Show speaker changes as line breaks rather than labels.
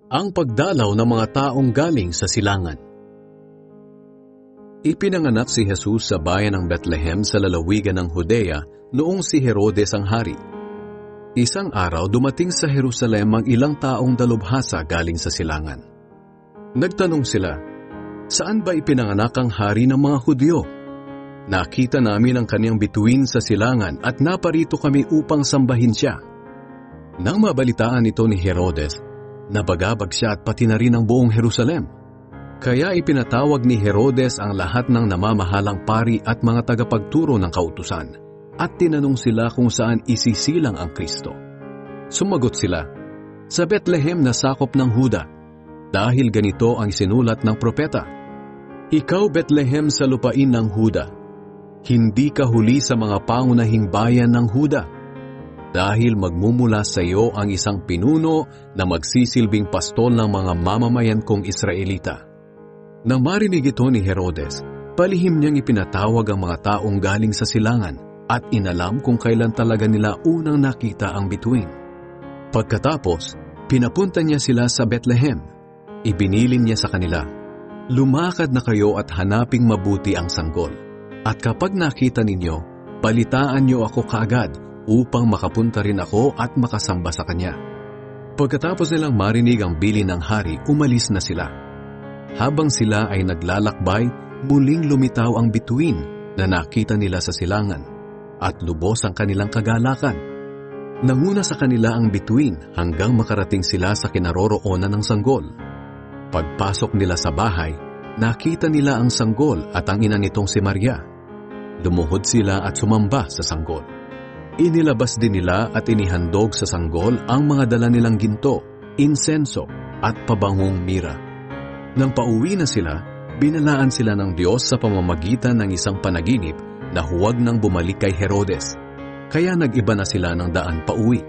Ang pagdalaw ng mga taong galing sa silangan. Ipinanganak si Jesus sa bayan ng Bethlehem sa lalawigan ng Judea noong si Herodes ang hari. Isang araw dumating sa Jerusalem ang ilang taong dalubhasa galing sa silangan. Nagtanong sila, "Saan ba ipinanganak ang hari ng mga Hudyo? Nakita namin ang kaniyang bituin sa silangan at naparito kami upang sambahin siya." Nang mabalitaan ito ni Herodes, nabagabag siya at pati na rin ang buong Jerusalem. Kaya ipinatawag ni Herodes ang lahat ng namamahalang pari at mga tagapagturo ng kautusan at tinanong sila kung saan isisilang ang Kristo. Sumagot sila, "Sa Bethlehem na sakop ng Huda, dahil ganito ang sinulat ng propeta, Ikaw Bethlehem sa lupain ng Huda, hindi ka huli sa mga pangunahing bayan ng Huda, dahil magmumula sa iyo ang isang pinuno na magsisilbing pastol ng mga mamamayan kong Israelita." Nang marinig ito ni Herodes, palihim niyang ipinatawag ang mga taong galing sa silangan at inalam kung kailan talaga nila unang nakita ang bituin. Pagkatapos, pinapunta niya sila sa Bethlehem. Ibinilin niya sa kanila, "Lumakad na kayo at hanaping mabuti ang sanggol. At kapag nakita ninyo, balitaan niyo ako kaagad upang makapunta rin ako at makasamba sa kanya." Pagkatapos nilang marinig ang bilin ng hari, umalis na sila. Habang sila ay naglalakbay, muling lumitaw ang bituin na nakita nila sa silangan at lubos ang kanilang kagalakan. Nanguna sa kanila ang bituin hanggang makarating sila sa kinaroroonan ng sanggol. Pagpasok nila sa bahay, nakita nila ang sanggol at ang ina nitong si Maria. Lumuhod sila at sumamba sa sanggol. Inilabas din nila at inihandog sa sanggol ang mga dala nilang ginto, insenso at pabangong mira. Nang pauwi na sila, binalaan sila ng Diyos sa pamamagitan ng isang panaginip na huwag nang bumalik kay Herodes. Kaya nag-iba na sila ng daan pauwi.